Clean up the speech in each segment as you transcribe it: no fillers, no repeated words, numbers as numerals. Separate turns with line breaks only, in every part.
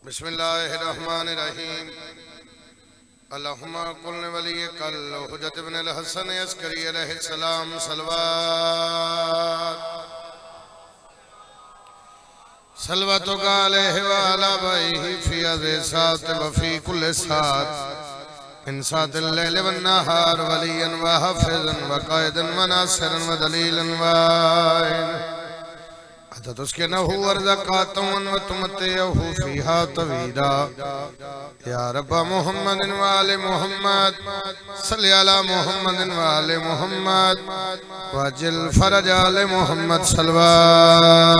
बिस्मिल्लाहिर्रहमानिर्रहीम। अल्लाहुम्मा कुल वली कल हुज्जत इब्न अल हसन अस्करी अलैहिस्सलाम सलवात सलवातो अलैहि व अला बैहि फी अज़े सात व फी कुल्ल सात इन सातिल लैल वन नहार वलियन व हाफिज़न व कायदन व नासिरन व दलीलन व उसके नहू अर्ज़क़ातुन व तुमतिहु फ़ीहा तवीला या रब्ब मुहम्मदिन व आले मुहम्मद सल्ली अला मुहम्मदिन व आले मुहम्मद वजिल फरज आले मुहम्मद सलवात।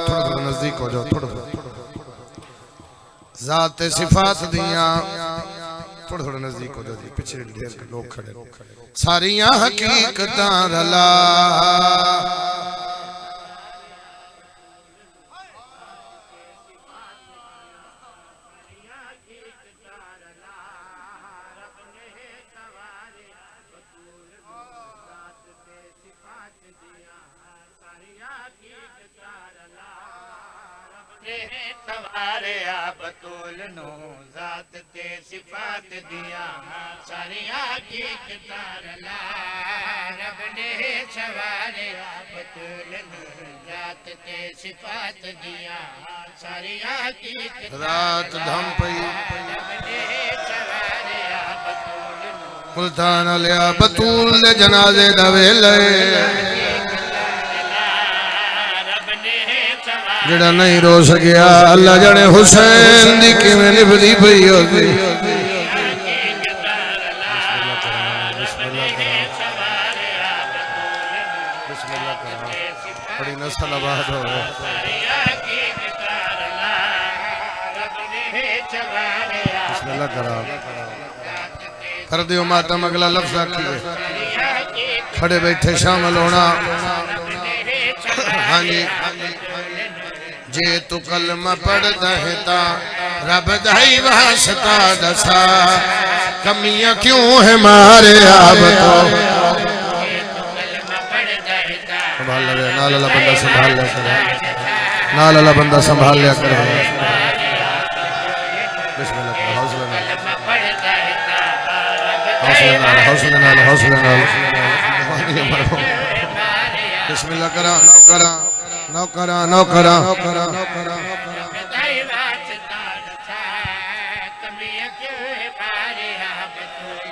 थोड़ा नजदीक हो जाओ, थोड़ा ज़ात सिफात दिया थोड़ा नजदीक हो जाओ जी, पीछे ढेर लोग खड़े सारियां हकीकतां रला
बतूल नो ज़ात ते सिफात दिया सारिया हकीकतां रला रब ने सवारे बतूल नो ज़ात ते सिफात दिया सारिया हकीकतां
रात धम पई
रब ने सवारे बतूल नो
मुल्तान लिया बतूल दे जनाजे दा वेले जड़ा नहीं रो सकिया अल्लाह जाने हुसैन दी किवें निभदी पई होगी। बड़ी नस्ल आबाद हो गई। बिस्मिल्लाह करा कर दियो मातम अगला लफ्ज़ आखिए खड़े बैठे शामिल होना। हाँ जी जे तू कलमा पढ़दा है ता रब दाई वास्ता दसा कमियां क्यों है मारे आप तो संभाल ले नाल वाला बंदा संभाल ले नाल वाला बंदा संभाल लिया कर। बिस्मिल्लाह हौसले नाल बिस्मिल्लाह करा नौकरा नौकरा नौकरा नौकरा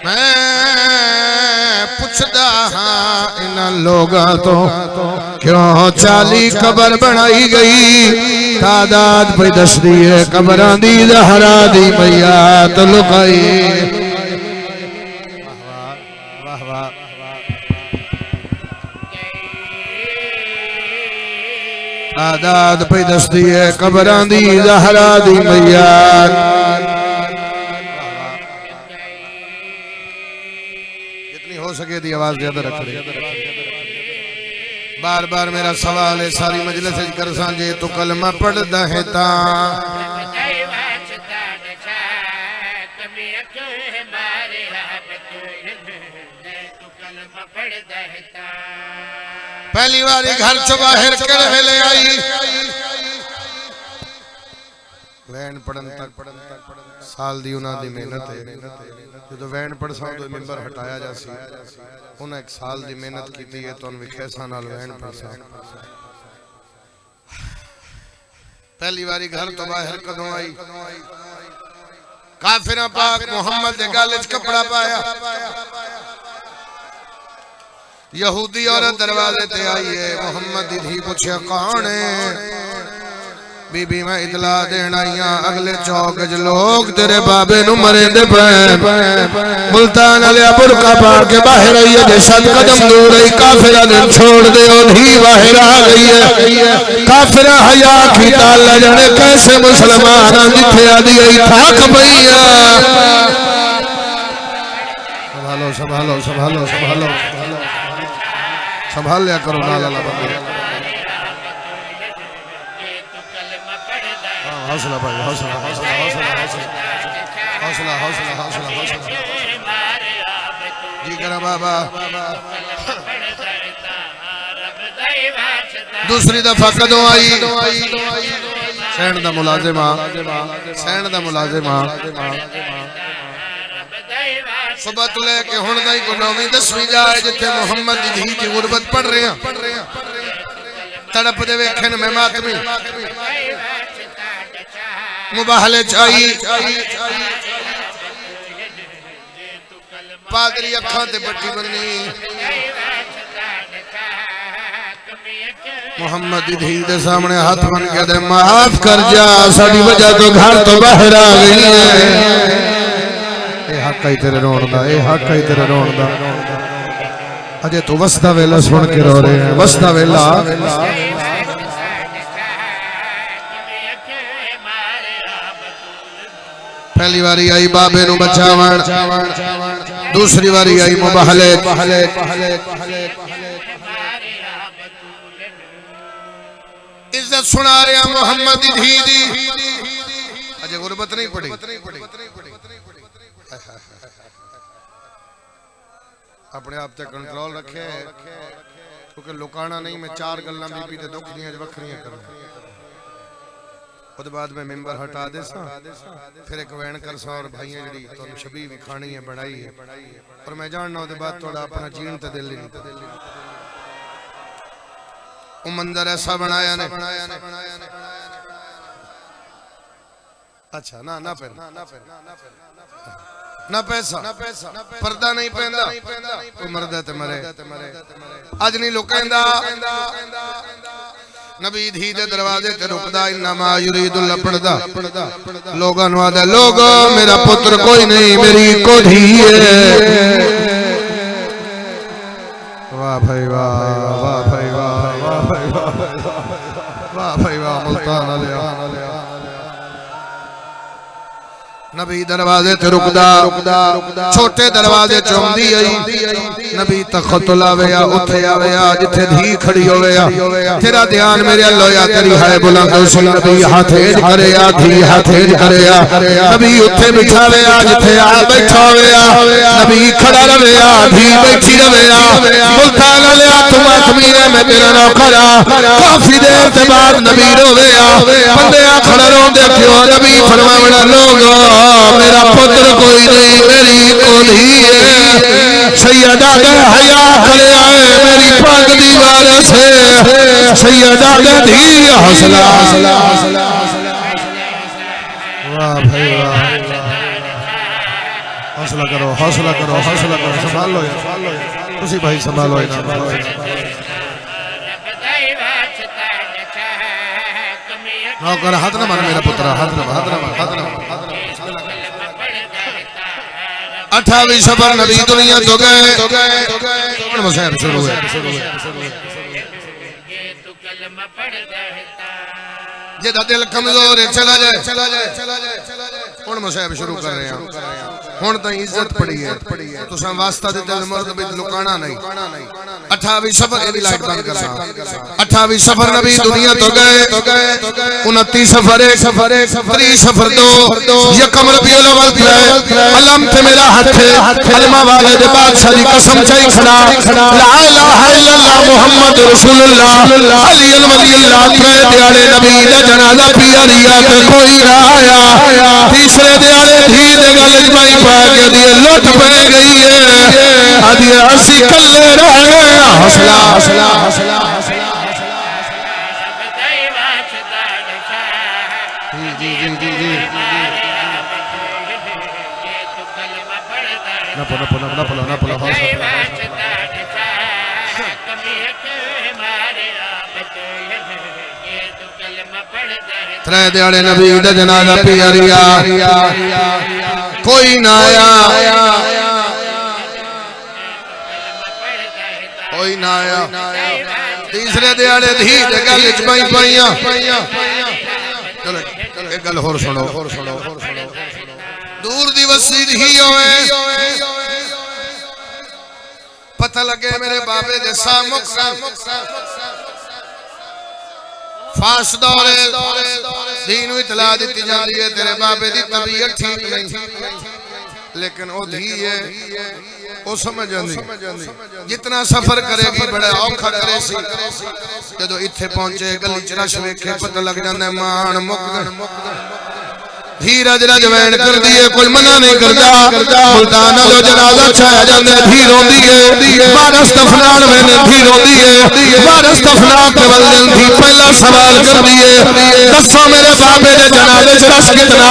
मैं पुछदा हाँ इन लोगां तो क्यों 40 कबर बनाई गई तादाद पे दस दी है कबरां दी ज़हरा दी मैया तो लुकाई। तादाद पे दसदी है कबरां दी ज़हरा दी मैया। जितनी हो सके दी आवाज ज्यादा रख रही। बार बार मेरा सवाल है सारी मजलिस कर सांझे तू कलमा पढ़दा है ता पहली बार घर चो बाहर केड़े वेले आई वैन पढ़न तक साल दी उन्हां दी मेहनत है। जो वैन पढ़ सा तो मिंबर हटाया जा सी उन्हें एक साल दी मेहनत की है तो विखे सा नाल वैन पढ़ सा। पहली बारी घर तो बाहर कदों आई काफिरा पाक मुहम्मद दे गल च कपड़ा पाया यहूदी औरत दरवाजे ते आई है मोहम्मद दी धी पूछया कौन है बीबी मैं इतला देना आईया अगले चौक च लोग तेरे बाबे नु मरेंदे पे मुल्तान वाले बुरका पा के बाहर आई है 7 कदम दूर आई काफिरा ने छोड़ दे ओ धी बाहर आ गई है काफिरा हया की ताला जाने कैसे मुसलमान जिथे आदी आई थक पईया। संभालो संभालो संभालो संभालो संभाल लिया करो नाल वाला बंदा। हौसला भाई हौसला हौसला हौसला हौसला हौसला हौसला हौसला जी करा बाबा। दूसरी दफा कदों आई सैन दा मुलाजिमा सैन दा मुलाजिमा सुबह तो लेके हुण ताईं को 9वीं 10वीं जाए जिथे मुहम्मद दी धी दी गुरबत पढ़ रहे हैं तड़प दे वेखन में मातमी मुबाहले चाही पादरी अखां ते पट्टी बन्नी मोहम्मद दी धी दे सामने हाथ बन के दे माफ कर जा साडी वजह तो घर तो बाहर आ गई है ए हक ही तेरे रोण दा ए हक ही तेरे रोण दा अजे तू वसदा वेला सुन के रो रहे हैं वसदा वेला पहली बारी आई बाबे नु बचावन दूसरी बारी आई मुबाहले इज्जत सुना रहे हैं मोहम्मद दी धी दी अजे गुरबत नहीं पड़ी अपने आप ते कंट्रोल रखे क्योंकि लुकाना नहीं मैं 4 गल्लां बीबी दे दुख दियां वखरियां करूं उसके बाद में मेंबर हटा दे फिर एक वैन कर सा और भाइयां जड़ी तुहानू छबी भी खानी है बनाई है पर मैं जानना उसके बाद थोड़ा अपना जीण ते दिल नहीं वो मंदिर ऐसा बनाया ने अच्छा ना ना ना पैसा पर्दा नहीं पहनदा कोई मरदा ते मरे अज नहीं लुकांदा नबी धी दे दरवाजे ते रुकदा इन्नमा युरीदुल पड़दा लोगां नु आदा लोगो मेरा पुत्र कोई नहीं मेरी को धी है वाह भाई वाह वाह भाई वाह वाह भाई वाह वाह भाई वाह मुल्तान आलिया नबी दरवाजे ते रुकदा छोटे दरवाजे च औंदी आई नबी तखत लावेया उथे आवेया जिथे धी खड़ी होवेया तेरा ध्यान मेरे लोया तेरी है बुलंद सुन नबी हाथेज करया धी हाथेज करया नबी उथे बिठावेया जिथे आ बैठा होवेया नबी खड़ा रवेया धी बैठी रवेया मुल्तान लिया तुम आदमी ने मैं तेरा नौकरा काफी देर के बाद नबी रोवेया बंदेया खड़ा रोंदे क्यों नबी फरमावना लोगो मेरा पुत्र कोई नहीं मेरी कोली है सैयदा दे हया करे आए मेरी पग दीवार से सैयदा दे धी हौसला वाह भाई वाह हौसला करो संभालो तुसी भाई संभालो नौकर हाथ ना मार मेरा पुत्र हाथ ना 28वीं सफर नबी दुनिया तो गए मुसहब शुरू है जेदा दिल कमजोर है चला जाए हुन मुसहब शुरू कर रहे हैं हुन तो इज्जत पड़ी है तुसा वास्ता दे दिल मर्द भी लुकाना नहीं 28वीं सफर ए लाइट बंद कर 28वीं सफर नबी दुनिया तो गए 29 सफर 30 सफर 2 यकम रबीउल अव्वल अलम थे मेरा हाथ कलमा वाले दे बादशाह दी कसम चाई खड़ा ला इलाहा इल्लल्लाह मुहम्मद रसूलुल्लाह अली वलीउल्लाह के दियाले नबी दा जनाजा पिया दिया ते कोई ना आया तीसरे दियाले धी दे गल जमाई पा के दी लुट पे गई है आदि असी कल्ले रह गए हौसला जी ना पलो त्रै दिहाड़े नबी दा जनाजा पिया रिया कोई ना आया तीसरे दिहाड़े धी दे गल च पाइयां चलो एक गल होर सुनो दूर दी वसी धी होवे पता लगे मेरे बाबे दे सामुख फास दौरे दीन इतला दी जाती है तेरे बाबे दी तबीयत ठीक नहीं लेकिन वो धी है वो समझ आंदी जितना सफर करेगी बड़ा औखा करे सी जदों इत्थे पहुंचे गली च रश वेखे पता लग जांदा मान मुक धीरज रजवैन कर दिए कोई मना नहीं करता मुल्तान दा जनाजा छाया जांदा धी रोंदी है वारस दफनान में धी रोंदी है वारस दफनान के बदल धी पहला सवाल कर दिए दसो मेरे बाबे दे जनाजे च रश कितना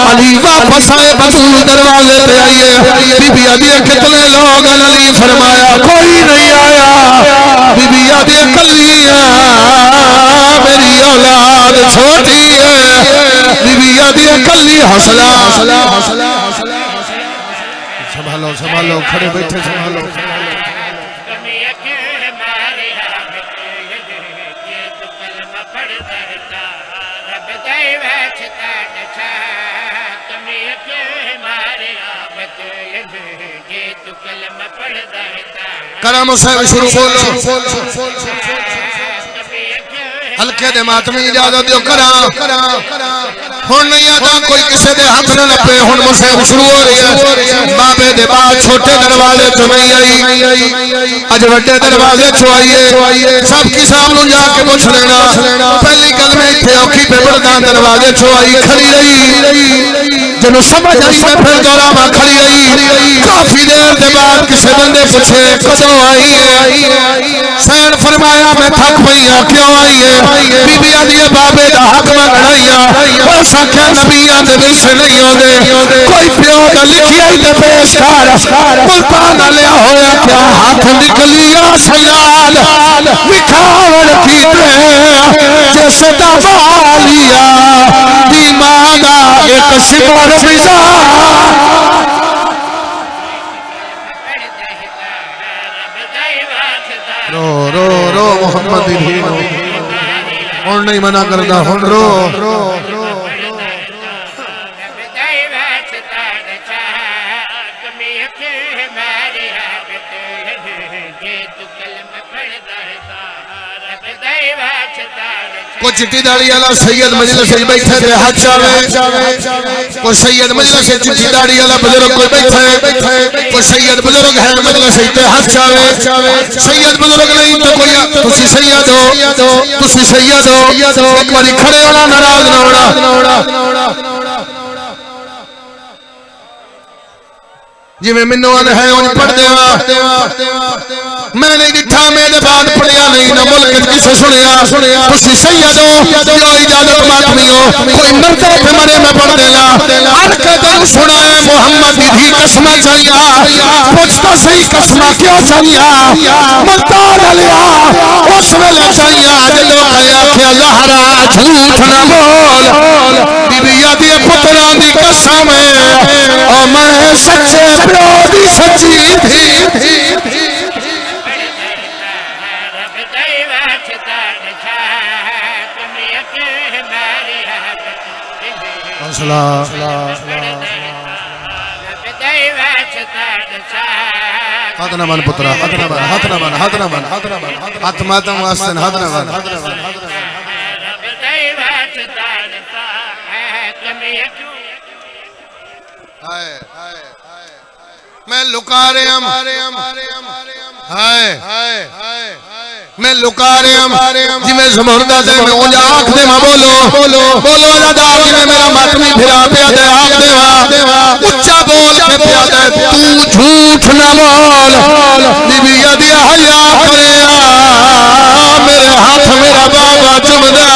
अली वापस आए बतूल दरवाजे पे आइए बीबी आदि कितने लोग अली फरमाया कोई नहीं आया बीबी आदि कलियां मेरी औलाद छोटी है बीबी आदि कली हौसला संभालो संभालो खड़े बैठे संभालो करम हुसैन शुरू बोलो हल्के दे मातमी इजाजत दियो करा हुन नहीं आता कोई किसी दे हक न लपे हुन मुसैब शुरू हो रही है बाबे दे बाद छोटे दरवाजे चो नहीं आई अज वड्डे दरवाजे चो आईए सब किसाब नु जाके पूछ लेना पहली गल में इत्थे औखी पे बड़दा दरवाजे चो आई खड़ी रही जनु समझ आई मैं फिर दोहरावा खड़ी रही काफी देर के बाद किसी बंदे पूछे कदों आई है सैन फरमाया मैं थक पई हां क्यों आई है बीबी आदि बाबे दा हक में लड़ाइया बस आख्या नबियां दे विच नहीं आंदे कोई प्यो दा लिखिया ही ते पेश कर मुल्तान लिया होया क्या हाथ निकलिया सलाल विखावण कीते जिस दा वालिया दी मां दा एक सिमर बिजा रो रो रो मोहम्मद दी हुन नहीं मना करदा हुन रो को चिट्ठी दाड़ी वाला सैयद मजलिस में बैठे थे हाथ चावे को सैयद मजलिस में चिट्ठी दाड़ी वाला बुजुर्ग कोई बैठे को सैयद बुजुर्ग है मजलिस में हाथ चावे सैयद बुजुर्ग नहीं तो कोई तुसी सैयद हो एक बारी खड़े होना नाराज ना होना जिवें मैनू है उन पढ़ देवा मैं नहीं दिखा मेरे बाद पढ़िया नहीं ना मुल्क किसे सुनिया तुसी सैयद हो दियो इजाजत मातमी हो कोई मरते पे मरे मैं पढ़ देना हर के दिन सुनाए मोहम्मद दी कसम चाहिए पूछता सही कसम क्यों चाहिए मुल्तान लिया उस वेले चाहिए जदों आया कि ज़हरा झूठ ना बोल बीबी आदि पुत्रा दी कसम ओ मैं सच्चे प्यो दी सच्ची थी हाथ न मन पुत्रा हाथ न मन हाथ न मन हाथ न मन हाथ मातम वास्तन हाथ न मन मैं लुका रहे हम मैं लुका रहे हम जिवें ज़मरदा दे मैं उंज आख देवा बोलो अदा जिवें मेरा मातमी फिरा पिया दे आख देवा उच्चा बोल के पिया दे तू झूठ ना बोल बीबी आदि हया करे मेरे हाथ मेरा बाबा चुमदा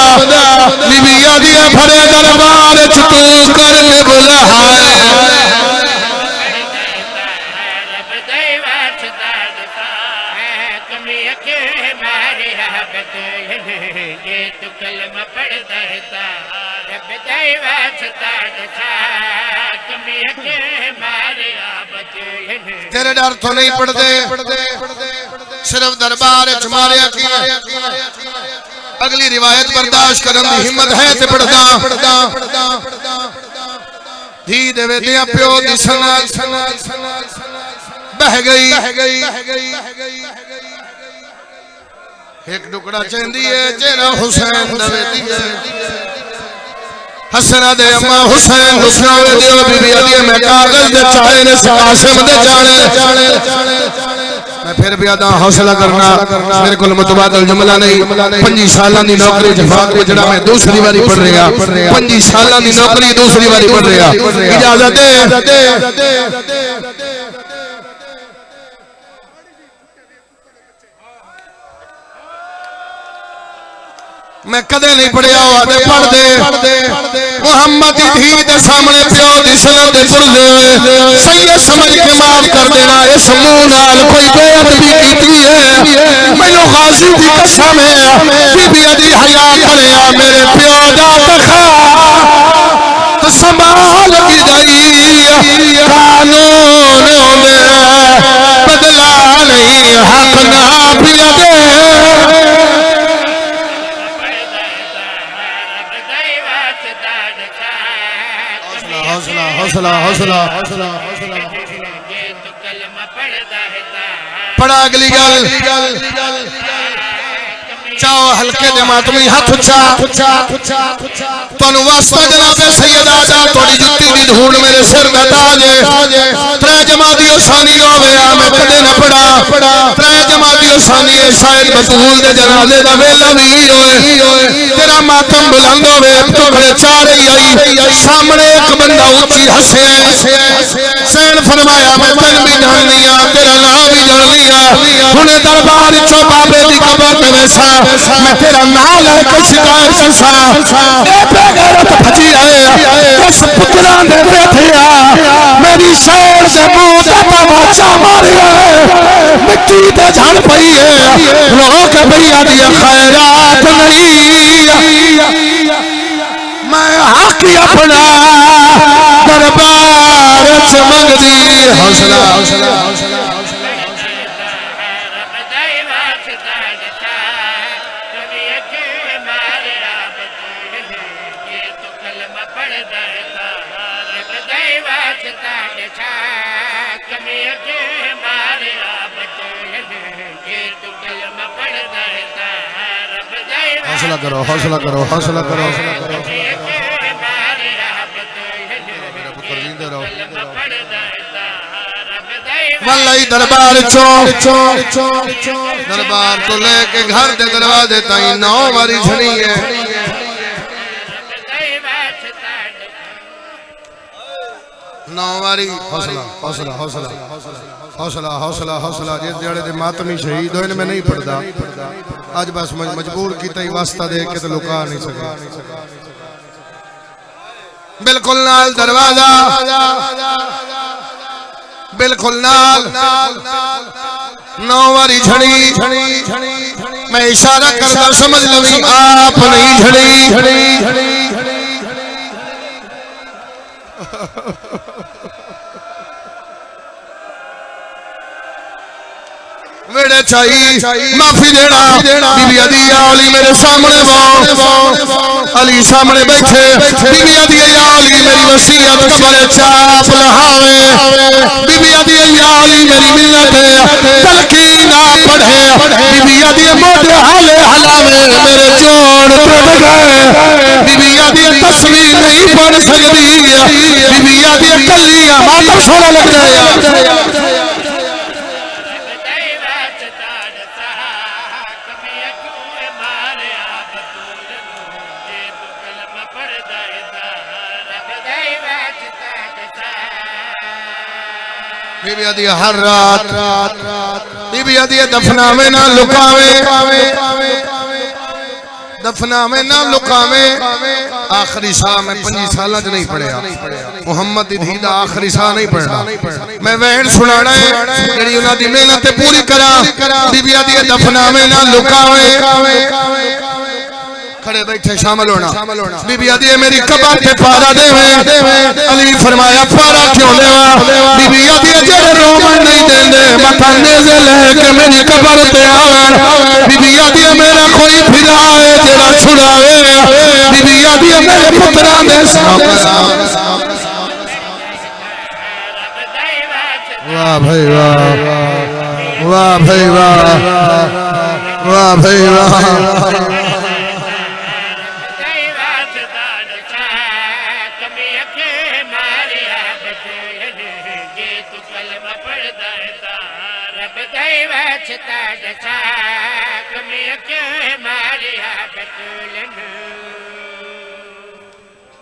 बीबी आदि फड़े दरबार च तू करके बोला हाय तेरे डर तो नहीं पड़ते सिर्फ दरबार च मारिया अगली रिवायत बर्दाश्त करने की हिम्मत है ते पढ़दा धी देवे दिया प्यो दी सनाल बह गई एक टुकड़ा चंदी है चेहरा हुसैन दवे दी हसन दे अम्मा हुसैन हुसैन दियो बीबी आदि मैं कागज दे चाहे ने कासिम दे जाने मैं फिर भी आदा हौसला करना मेरे को मुतबादल जुमला नहीं 25 साल की नौकरी जफाक में जड़ा मैं दूसरी बारी पढ़ रहा 25 साल की नौकरी दूसरी बारी पढ़ रहा इजाजत है मैं कदे नहीं पढ़िया पढ़ दे मुहम्मद दी धी दे सामने प्यो दी सलाम दे पुरले सैयद समझ के माफ कर देना इस मुंह नाल कोई बेअदबी कीती है मैनू गाजी दी कसम है बीबी दी हया पढ़िया मेरे प्यो दा तखा तो संभाल की जाई कानून में बदला नहीं हक ना पिया दे हौसला हौसला हौसला पढ़ा अगली गल चाओ हल्के दे मातमी हाथ उच्चा तनु वास्ता जनाब सैयदा दा तोड़ी जुत्ती दी धूड़ मेरे सिर दा ताज त्रै जमाती सानी नो होया मैं कदे न पढ़ा त्रै जमाती सानी शायद बतूल दे जनाजे दा वेला भी होए तेरा मातम बुलंद होवे टुकड़े चारे आई सामने एक बंदा ऊंची हंसे सैन फरमाया मैं तन भी जान लिया तेरा नाम भी जान लिया हुने दरबार चो बाबे दी कबर में वैसा मैं तेरा नाम लेके शिकायत करसा ए बेगैरत भजी आए किस पुत्रा ने बैठिया मेरी शौर से मुंह ते तमाचा मारिया मिट्टी ते झड़ पई है रो के भैया दी खैरात नहीं मैं हक अपना दरबार च मंगदी हौसला हौसला हौसला हौसला करो हौसला करो हौसला करो वल्लाई दरबार दरबार तो लेके घर दे दरवाजे ताई 9 बारी झड़ी है 9 बारी हौसला हौसला हौसला हौसला हौसला हौसला जिस जड़े दे मातमी शहीद होए मैं नहीं पढ़दा आज बस मजबूर कीता ही वास्ता दे के तो लुका नहीं सके बिल्कुल नाल दरवाजा बिल्कुल नाल 9 बारी झड़ी मैं इशारा करदा समझ लवी आप नहीं झड़ी वेड़े चाहिए माफी देना बीबी अदी अली मेरे सामने अली सामने बैठे बीबी अदी अली मेरी वसीयत कब्र चाप लहावे बीबी अदी अली मेरी मिन्नत तलकीन पढ़े बीबी अदी मोटे हाले हलावे मेरे जोड़ टूट गए बीबी अदी तस्वीर नहीं पढ़ सकती बीबी अदी कलियां मातम सोना लग जाए बीबी आदि हर रात बीबी आदि दफनावे ना लुकावे दफनावे ना लुकावे आखिरी साह में 25 साल नहीं पढ़िया मुहम्मद दी धी दा आखिरी साह नहीं पढ़ना मैं वहन सुनाना है जेड़ी उन्हां दी मेहनत पूरी करा बीबी आदि दफनावे ना लुकावे खड़े बैठे शामिल होना बीबी आदि मेरी कबर पे पारा देवे अली फरमाया पारा क्यों लेवा बीबी आदि जेड़े रोमन नहीं देंदे मथा नेज़े लेके मेरी कबर पे आवन बीबी आदि मेरा कोई फिदा है जेड़ा छुड़ावे बीबी आदि मेरे पुत्रा दे वाह भाई वाह वाह भाई वाह वाह भाई वाह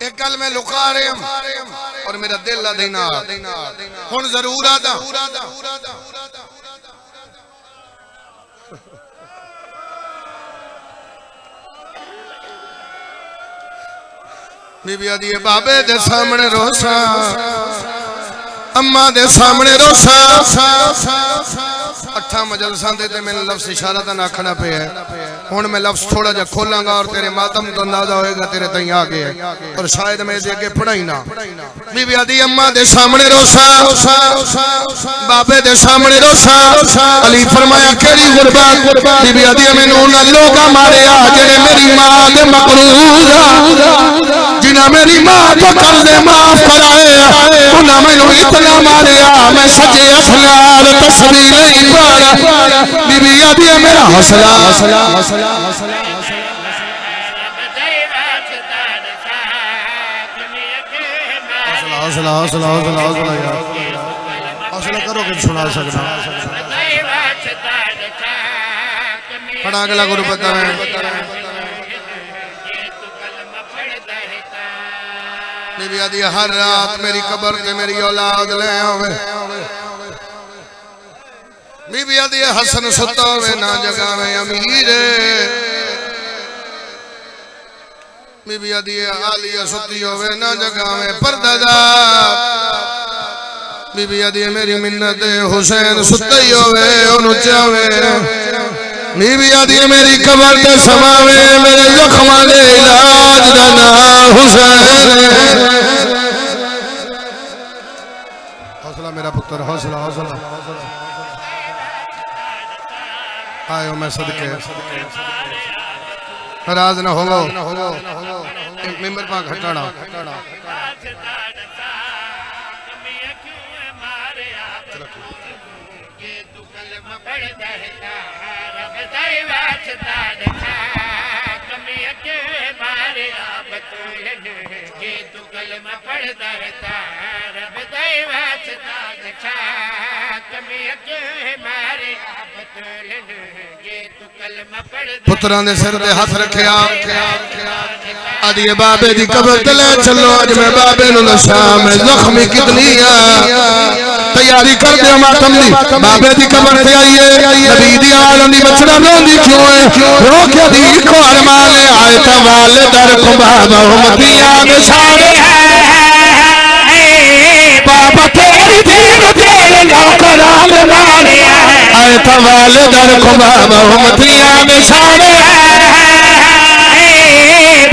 एक गल मैं लुका रहे और मेरा दिल देना हुण जरूर आदा बीबी आदि बाबे दे सामने रोसा अम्मा दे सामने रोसा अठा मजलसा ते मैंने लफ्ज इशारा तो आखना पे है हुण मैं लफ्ज थोड़ा जा खोलांगा और तेरे मातम तो अंदाजा होएगा तेरे तई आ गए और शायद मैं इसे अगे पढ़ाई ना बीबी आदि अम्मा दे सामने रोसा बाबे दे सामने रोसा अली फरमाया केड़ी गुरबत बीबी आदि मैनू उन्हां लोकां मारिया जेने मेरी मां दे मकरूज जिन्हां मेरी मां तो कर्ज़े माफ कराए उन्हां मैनू इतना मारिया मैं सजे अखनार तस्वीर ही पढ़ बीबी आदि मेरा हौसला हौसला हौसला हौसला हौसला हौसला हौसला हौसला यार हौसला करो कि सुना सकना पढ़ा अगला गुरु बता रहे बीबी आदि हर रात मेरी कब्र ते मेरी औलाद ले आवे बीबी आदि हसन सुता होवे ना जगावे अमीर बीबी आदि आलिया सुती होवे ना जगावे परदादार बीबी आदि मेरी मिन्नत हुसैन सुती होवे ओनु चावे बीबी आदि मेरी कब्र ते समावे मेरे जख्मां दे इलाज दा नाम हुसैन हौसला मेरा पुत्र हौसला हौसला आयो मैं सदके नाराज न हो मेंबर पा घटाना पुत्रां दे सिर ते हाथ रखिया आदि बाबे दी कब्र ते ले चलो अज मैं बाबे नु दसा मैं जख्मी कितनी है तैयारी कर दे मातम दी बाबे दी कब्र ते आईए नबी दी आलम दी बचड़ा रोंदी क्यों है रो के दी को अरमान आए ता वाले दर को बाबा उम्मतिया में सारे बाबा तेरी दीन तेरे नौकरान मारे आए ता वाले दर को बाबा उम्मतिया में सारे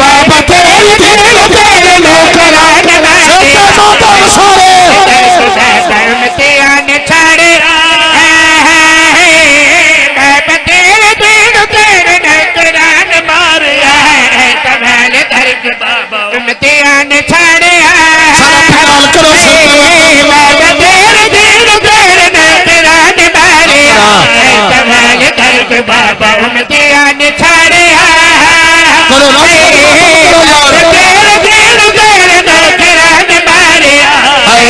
बाबा तेरी दीन तेरे नौकरान मारे मातम सारे उम्मतिया ने छाड़े बाबा तेरी दीन तेरे नौकरान मारे ता वाले दर को बाबा उम्मतिया ने छाड़े बाबा उम्मतिया ने छाड़े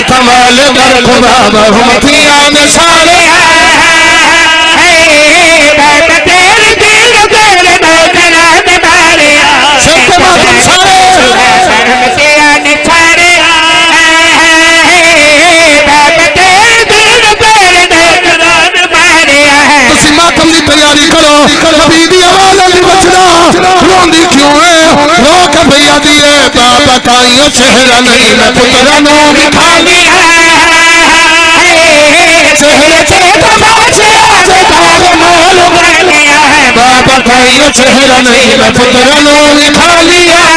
कमाल कर बाबा उम्मतिया ने छाड़े बाबा तेरे दिल तेरे नौकरान मारे उम्मतिया ने छाड़े मातम की तैयारी करो नबी दी आवाज़ दी बचना रोंदी क्यों है रो के भैया दिए बाबा ताईं चेहरा नहीं मैं पुत्रा नु दिखानी है चेहरे ते तमाशे से दाग मोल गया है बाबा ताईं चेहरा नहीं मैं पुत्रा नु दिखानी है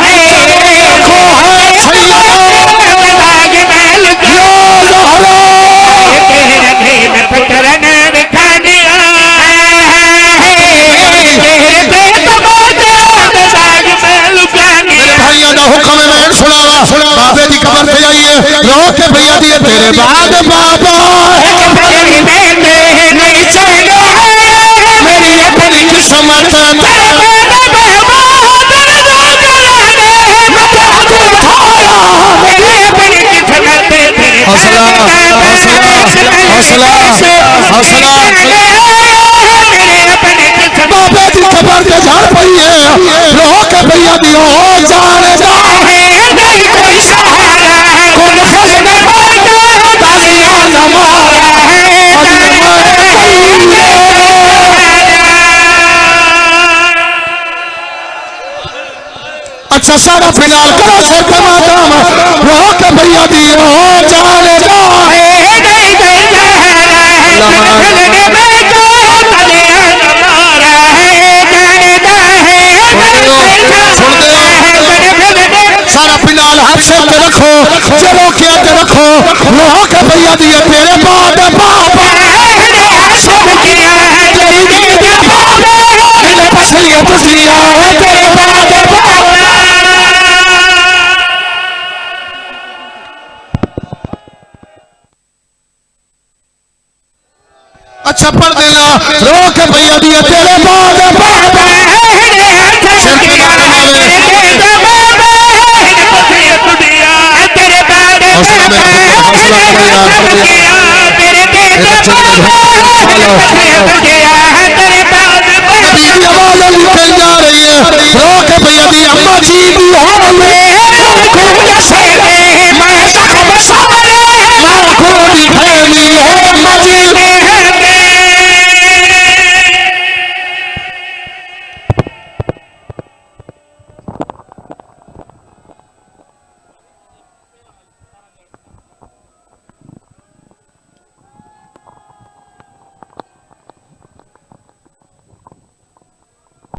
देखो है सैयद दाग मैल गया ज़हरा तेरे नहीं मैं पुत्रा नु हुक्म मैं सुनावा बाबे की कब्र पे आइए रो के भैया दिए तेरे बाद बाबा मेरी नहीं चलो मेरी अपनी किस्मत हौसला हौसला हौसला भैया दी ओ जानदा है नहीं कोई सहारा कौन खस्म मारता तालियां न मारा है अच्छा सारा फिलहाल करो सर कमादाम वो के भैया दी ओ जानदा है नहीं कोई सहारा सारा फिलहाल हाथ से रखो चलो क्या रखो वो के भैया दी तेरे बाद बाबा सब किया है तेरी तसलिया तसलिया है तेरे बाद अच्छा पढ़ देना रो के भैया दी तेरे बाद बाबा हौसला